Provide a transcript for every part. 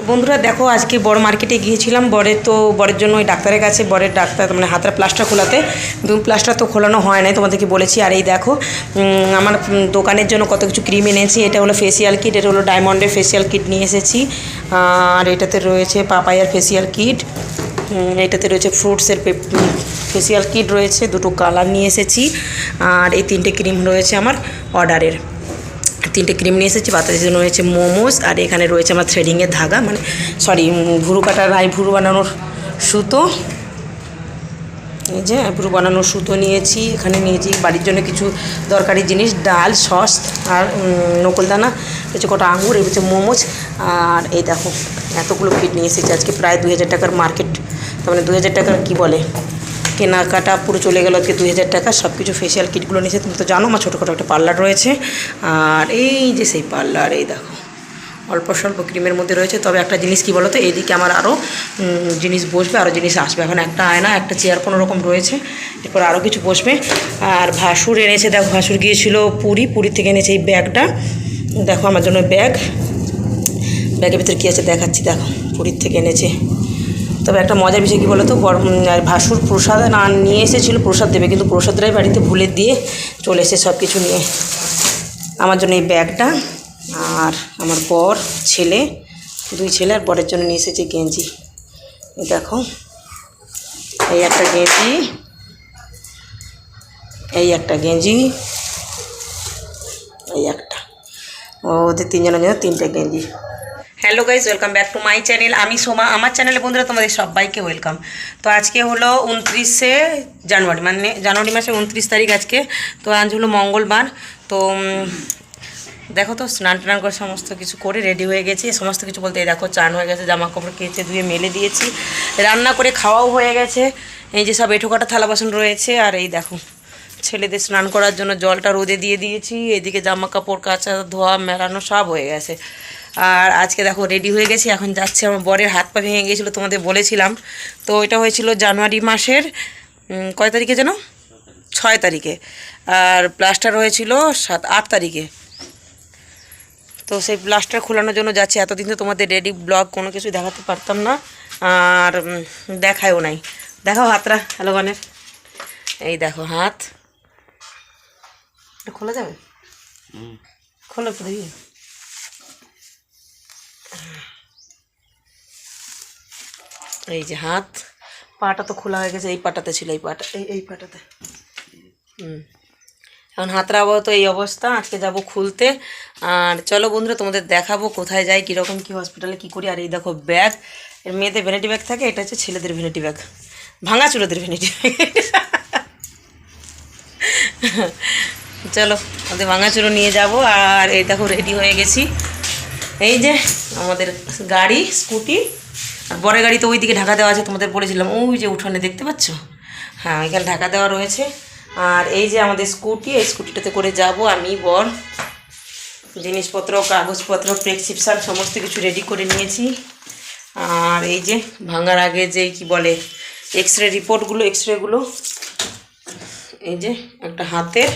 বন্ধুরা দেখো আজকে বড় মার্কেটে গিয়েছিলাম বরের জন্য ওই ডাক্তারের কাছে, বরের ডাক্তার মানে হাতের প্লাস্টার খোলাতে। প্লাস্টার তো খোলানো হয় নাই, তোমাদেরকে বলেছি। আর এই দেখো আমার দোকানের জন্য কত কিছু ক্রিম এনেছি। এটা হলো ফেসিয়াল কিট, এটা হলো ডায়মন্ডের ফেসিয়াল কিট নিয়ে এসেছি। আর এটাতে রয়েছে পাপায়ার ফেসিয়াল কিট, এটাতে রয়েছে ফ্রুটসের ফেসিয়াল কিট রয়েছে, দুটো কালার নিয়ে এসেছি। আর এই তিনটে ক্রিম রয়েছে আমার অর্ডারের, তিনটে ক্রিম নিয়ে এসেছি। বাতাসের জন্য রয়েছে মোমোস, আর এখানে রয়েছে আমার থ্রেডিংয়ের ধাগা, মানে সরি ভুরু কাটার ভুরু বানানোর সুতো। এই যে ভুরু বানানোর সুতো নিয়েছি। এখানে নিয়েছি বাড়ির জন্য কিছু দরকারি জিনিস, ডাল, সস আর নকুলদানা, হচ্ছে কটা আঙুর, এই হচ্ছে মোমোজ। আর এই দেখো এতগুলো কিট নিয়ে এসেছি আজকে, প্রায় 2000 টাকার মার্কেট, তার মানে 2000 টাকার কী বলে কেনাকাটা পুরো চলে গেল আজকে 2000 টাকা। সব কিছু ফেসিয়াল কিটগুলো নিয়েছে। তুমি তো জানো আমার ছোটোখাটো একটা পার্লার রয়েছে। আর এই যে সেই পার্লার, এই দেখো অল্প স্বল্প ক্রিমের মধ্যে রয়েছে। তবে একটা জিনিস কী বলো তো, এইদিকে আমার আরও জিনিস বসবে, আরও জিনিস আসবে। এখন একটা আয়না, একটা চেয়ার কোনো রকম রয়েছে, এরপর আরও কিছু বসবে। আর ভাসুর এনেছে, দেখো ভাসুর গিয়েছিল পুরী থেকে এনেছে এই ব্যাগটা। দেখো আমার জন্য ব্যাগের ভিতরে কী আছে দেখাচ্ছি, দেখো পুরীর থেকে এনেছে। তবে একটা মজার বিষয় কী বলো তো, ভাসুর প্রসাদ নিয়ে এসেছিলো, প্রসাদ দেবে, কিন্তু প্রসাদটাই বাড়িতে ভুলে দিয়ে চলে এসে সব কিছু নিয়ে। আমার জন্য এই ব্যাগটা, আর আমার বর, ছেলে, 2 ছেলে আর বরের জন্য নিয়ে এসেছে গেঞ্জি। এই দেখো এই একটা গেঞ্জি, এই একটা গেঞ্জি, এই একটা, ওদের 3 জনের জন্য 3টে গেঞ্জি। Hello guys, welcome back to my channel. আমি সোমা, আমার চ্যানেলে বন্ধুরা তোমাদের সবাইকে ওয়েলকাম। তো আজকে হলো 29শে জানুয়ারি, মানে জানুয়ারি মাসের 29 তারিখ আজকে। তো আজ হলো মঙ্গলবার। তো দেখো তো স্নান টান করে সমস্ত কিছু করে রেডি হয়ে গেছি। সমস্ত কিছু বলতে এই দেখো চান হয়ে গেছে, জামা কাপড় কেচে ধুয়ে মেলে দিয়েছি, রান্না করে খাওয়াও হয়ে গেছে। এই যে সব এঁঠোকাটা থালা বাসন রয়েছে। আর এই দেখো ছেলেদের স্নান করার জন্য জলটা রোদে দিয়ে দিয়েছি। এদিকে জামা কাপড় কাচা ধোয়া মেলানো সব হয়ে গেছে। আর আজকে দেখো রেডি হয়ে গেছি, এখন যাচ্ছে। আমার বরের হাত পা ভেঙে গিয়েছিলো, তোমাদের বলেছিলাম। তো এটা হয়েছিল জানুয়ারি মাসের কয় তারিখে যেন, 6 তারিখে। আর প্লাস্টার হয়েছিল 8 তারিখে। তো সেই প্লাস্টার খোলানোর জন্য যাচ্ছি। এতদিন তো তোমাদের রেডি ব্লগ কোনো কিছু দেখাতে পারতাম না, আর দেখায়ও নাই। দেখাও হাতটা হ্যালোগানের, এই দেখো হাত খোলা যাবে, খোলো তো দেখি। এই যে হাত, পাটা তো খোলা হয়ে গেছে। এই পাটাতে ছিল, এই পাটাতে এখন হাতটা আপাতত এই অবস্থা। আজকে যাব খুলতে। আর চলো বন্ধুরা তোমাদের দেখাবো কোথায় যাই, কীরকম কী হসপিটালে কী করি। আর এই দেখো ব্যাগ, এর মেয়েদের ভ্যানিটি ব্যাগ থাকে, এটা হচ্ছে ছেলেদের ভ্যানিটি ব্যাগ, ভাঙা চুলোদের ভ্যানিটি ব্যাগ। চলো আমাদের ভাঙা চুলো নিয়ে যাব। আর এই দেখো রেডি হয়ে গেছি। এই যে আমাদের গাড়ি, স্কুটি। আর বরের গাড়ি তো ওই দিকে ঢাকা দেওয়া আছে, তোমাদের বলেছিলাম, ওই যে উঠোনে দেখতে পাচ্ছ, হ্যাঁ ওইখানে ঢাকা দেওয়া রয়েছে। আর এই যে আমাদের স্কুটি, এই স্কুটিটাতে করে যাব আমি, বর। জিনিসপত্র, কাগজপত্র, প্রেসক্রিপশন সমস্ত কিছু রেডি করে নিয়েছি। আর এই যে ভাঙার আগে যে কি বলে এক্সরে রিপোর্টগুলো, এক্সরেগুলো, এই যে একটা হাতের,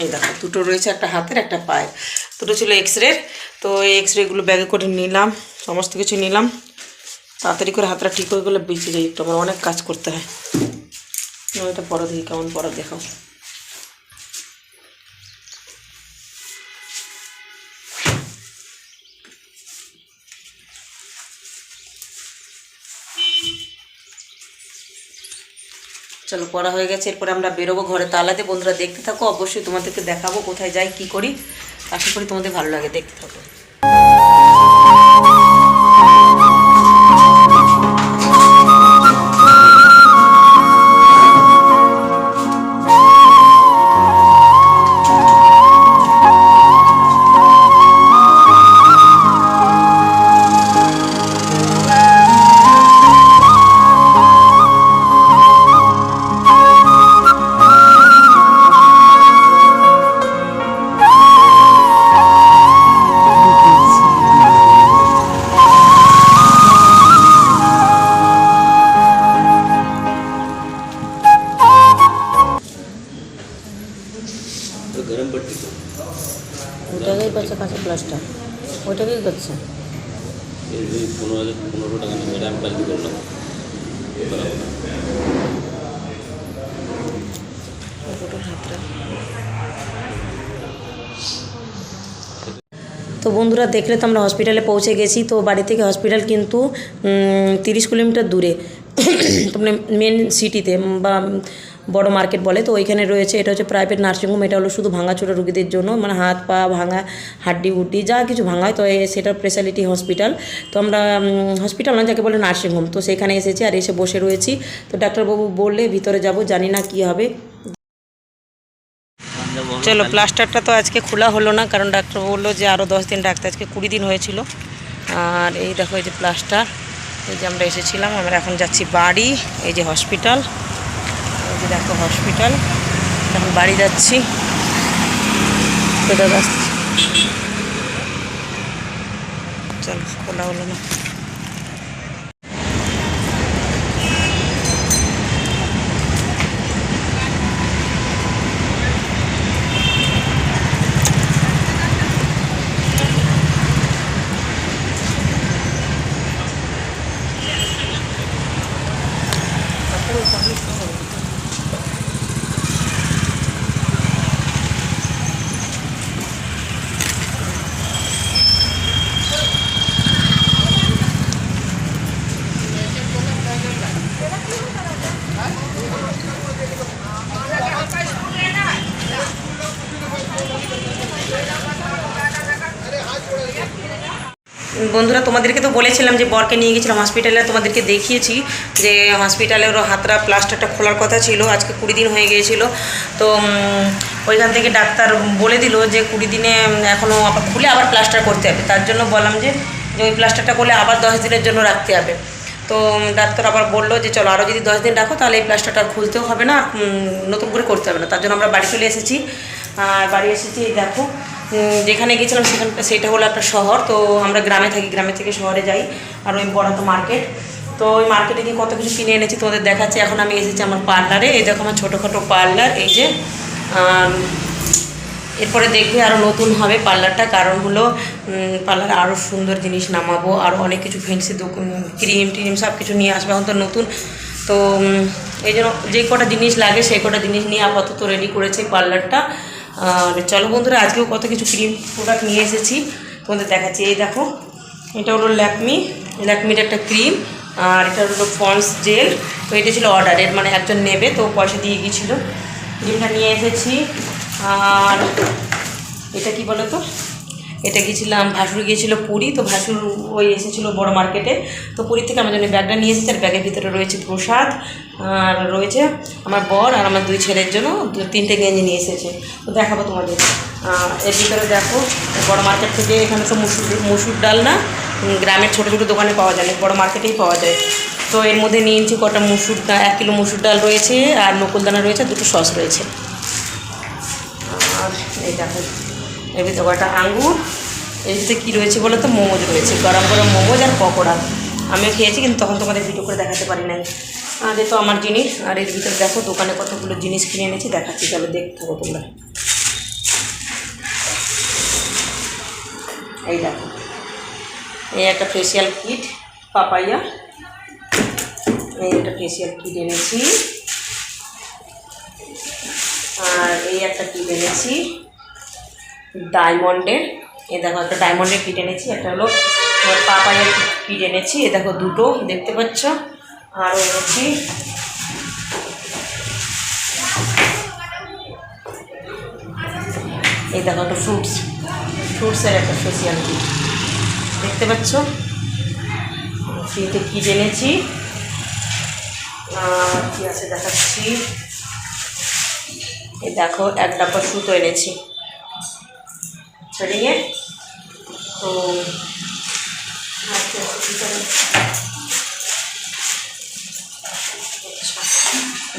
এই দেখো দুটো রয়েছে, একটা হাতের একটা পায়ের, দুটো ছিল এক্সরের। তো এই এক্সরেগুলো ব্যাগে করে নিলাম, সমস্ত কিছু নিলাম। তাড়াতাড়ি করে হাতটা ঠিক হয়ে গেলে বেঁচে যাই, একটু আমার অনেক কাজ করতে হয়। এটা পরে দেখি কেমন পরে দেখাও। চলো পড়া হয়ে গেছে, এরপরে আমরা বেরোবো ঘরে তালাতে। বন্ধুরা দেখতে থাকো, অবশ্যই তোমাদেরকে দেখাবো কোথায় যাই কী করি। আশা করি তোমাদের ভালো লাগে, দেখতে থাকো। এই 15,000 টাকা নেবে, এটা আমি কালকে করলাম। তো বন্ধুরা দেখলে তো আমরা হসপিটালে পৌঁছে গেছি। তো বাড়ি থেকে হসপিটাল কিন্তু 30 কিলোমিটার দূরে, মানে মেন সিটিতে বা বড় মার্কেট বলে, তো ওইখানে রয়েছে। এটা হচ্ছে প্রাইভেট নার্সিংহোম। এটা হলো শুধু ভাঙাচোরা রোগীদের জন্য, মানে হাত পা ভাঙা, হাড্ডি উড্ডি যা কিছু ভাঙা হয়, তো সেটা স্পেশালিটি হসপিটাল। তো আমরা হসপিটাল না, যাকে বলে নার্সিংহোম, তো সেখানে এসেছি আর এসে বসে রয়েছি। তো ডাক্তারবাবু বললে ভিতরে যাব, জানি না কি হবে। চলো, প্লাস্টারটা তো আজকে খোলা হলো না, কারণ ডাক্তার বললো যে আরও 10 দিন রাখতে। আজকে 20 দিন হয়েছিল। আর এই দেখো, এই যে প্লাস্টার, এই যে আমরা এসেছিলাম, আমরা এখন যাচ্ছি বাড়ি। এই যে হসপিটাল, এই যে দেখো হসপিটাল, এখন বাড়ি যাচ্ছি। তো দাদা চলো, খোলা হলো না। বন্ধুরা, তোমাদেরকে তো বলেছিলাম যে বরকে নিয়ে গেছিলাম হসপিটালে, তোমাদেরকে দেখিয়েছি যে হসপিটালে ওর হাতটা প্লাস্টারটা খোলার কথা ছিল। আজকে 20 দিন হয়ে গিয়েছিল। তো ওইখান থেকে ডাক্তার বলে দিল যে 20 দিনে এখনও আবার খুলে আবার প্লাস্টার করতে হবে। তার জন্য বললাম যে ওই প্লাস্টারটা করলে আবার 10 দিনের জন্য রাখতে হবে। তো ডাক্তার আবার বললো যে চলো, আরও যদি 10 দিন রাখো তাহলে এই প্লাস্টারটা আর খুলতেও হবে না, নতুন করে করতে হবে না। তার জন্য আমরা বাড়ি চলে এসেছি। আর বাড়ি এসেছি, দেখো যেখানে গিয়েছিলাম সেটা হলো একটা শহর। তো আমরা গ্রামে থাকি, গ্রামে থেকে শহরে যাই। আর ওই বড় তো মার্কেট, তো ওই মার্কেটে গিয়ে কত কিছু কিনে এনেছি তোমাদের দেখাচ্ছি। এখন আমি এসেছি আমার পার্লারে। এই দেখো আমার ছোটোখাটো পার্লার, এই যে। এরপরে দেখবে আরও নতুন হবে পার্লারটা, কারণ হলো পার্লারে আরও সুন্দর জিনিস নামাবো, আরও অনেক কিছু ফ্যান্সি ক্রিম টিম সব কিছু নিয়ে আসবে। এখন তো নতুন, তো এই জন্য যে কটা জিনিস লাগে সেই কটা জিনিস নিয়ে আপাতত রেডি করেছে পার্লারটা। আর চলো বন্ধুরা, আজকেও কত কিছু ক্রিম প্রোডাক্ট নিয়ে এসেছি, তোমাদের দেখাচ্ছি। এই দেখো, এটা হলো ল্যাকমির একটা ক্রিম, আর এটা হলো পন্ডস জেল। তো এটা ছিল অর্ডারের, মানে একজন নেবে, তো পয়সা দিয়ে গিয়েছিলো। ক্রিমটা নিয়ে এসেছি। আর এটা কি বলো তো, এটা গিয়েছিলাম, ভাসুর গিয়েছিলো পুরী, তো ভাসুর ওই এসেছিলো বড় মার্কেটে, তো পুরী থেকে আমার জন্য ব্যাগটা নিয়ে এসেছে। আর ব্যাগের ভিতরে রয়েছে প্রসাদ, আর রয়েছে আমার বর আর আমার 2 ছেলের জন্য 3টে গেঞ্জি নিয়ে এসেছে। তো দেখাবো তোমাদের। এর ভিতরে দেখো, বড় মার্কেট থেকে এখানে তো মুসুর ডাল না, গ্রামের ছোটো ছোটো দোকানে পাওয়া যায় না, বড় মার্কেটেই পাওয়া যায়। তো এর মধ্যে নিয়েছি কটা মুসুর ডাল, 1 কিলো মুসুর ডাল রয়েছে, আর নকুলদানা রয়েছে, 2টো সস রয়েছে। আর এই দেখো, এর ভিতরে কটা আঙ্গুর। এর ভিতরে কী রয়েছে বলো তো, মোমোজ রয়েছে, গরম গরম মোমোজ আর পকোড়া। আমিও খেয়েছি, কিন্তু তখন তোমাদের ভিডিও করে দেখাতে পারি নাই। আর এ তো আমার জিনিস। আর এর ভিতরে দেখো দোকানে কতগুলো জিনিস কিনে এনেছি, দেখাচ্ছি, তাহলে দেখতে থাকো তোমরা। এই দেখো, এই একটা ফেসিয়াল কিট পাপাইয়া, এই একটা ফেসিয়াল কিট এনেছি। আর এই একটা কিট এনেছি ডায়মন্ডের। এই দেখো, একটা ডায়মন্ডের কিট এনেছি, একটা হলো পাপাইয়ার কিট এনেছি। এ দেখো 2টো, দেখতে পাচ্ছ। আরও এনেছি এই দেখো একটা ফ্রুটসের একটা ফেসিয়াল কিট, দেখতে পাচ্ছ। ফ্রিতে কিট এনেছি। আর কী আছে দেখাচ্ছি। এই দেখো, 1 ডাব্বা সুতো এনেছি থ্রেডিংয়ে। তো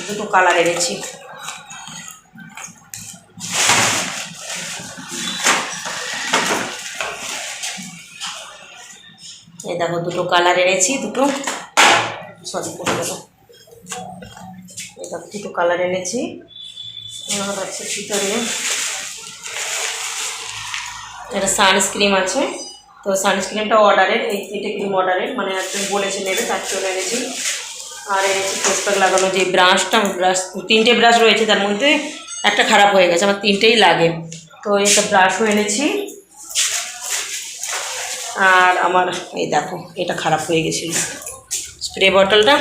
2টো কালার এনেছি। এই দেখো, 2টো কালার এনেছি, 2টো সরি করে দেবো। এই দেখো 2টো কালার এনেছি। আর আছে ভিতরে একটা সানস্ক্রিন আছে, তো সানস্ক্রিনটা অর্ডারের, এই 3টে ক্রিম অর্ডারের, মানে একজন বলেছে নেবে, তার জন্য এনেছি। আর এনেছি ফেস প্যাক লাগানো, যে ব্রাশটা, ব্রাশ 3টে ব্রাশ রয়েছে, তার মধ্যে একটা খারাপ হয়ে গেছে, আমার 3টেই লাগে। তো একটা ব্রাশও এনেছি। আর আমার এই দেখো, এটা খারাপ হয়ে গেছিলো স্প্রে বটলটা,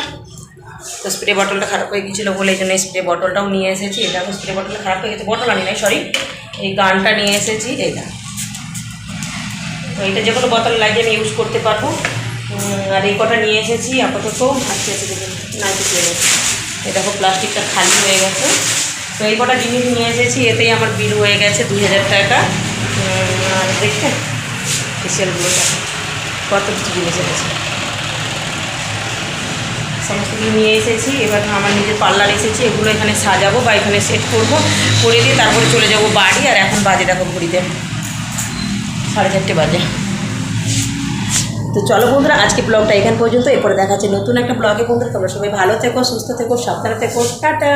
তো স্প্রে বটলটা খারাপ হয়ে গেছিলো বলে এই জন্য স্প্রে বটলটাও নিয়ে এসেছি। এই দেখো স্প্রে বটলটা খারাপ হয়ে গেছে, বটল আনি নাই সরি, এই গানটা নিয়ে এসেছি। এই দেখো, তো এটা যে কোনো বোতল লাগিয়ে আমি ইউজ করতে পারবো। আর এই কটা নিয়ে এসেছি আপাতত। আচ্ছা আচ্ছা দেখুন, না কিছু এনেছি। এই দেখো প্লাস্টিকটা খালি হয়ে গেছে। তো এই কটা জিনিস নিয়ে এসেছি, এতেই আমার বিল হয়ে গেছে 2000 টাকা। আর দেখছেন ফেসিয়ালগুলোটা কত কিছু জিনিস এনেছে, সমস্ত কিছু নিয়ে এসেছি। এবার আমার নিজের পার্লার এসেছি, এগুলো এখানে সাজাবো বা এখানে সেট করবো, করে দিয়ে তারপরে চলে যাব বাড়ি। আর এখন বাজে দেখো ঘড়িতে 4:30 বাজে। তো চলো বন্ধুরা, আজকে ব্লগটা এখান পর্যন্ত। এরপরে দেখা যাচ্ছে নতুন একটা ব্লগে। বন্ধুরা তোমরা সবাই ভালো থেকো, সুস্থ থেকো, সাবধানে থেকো, টাটা।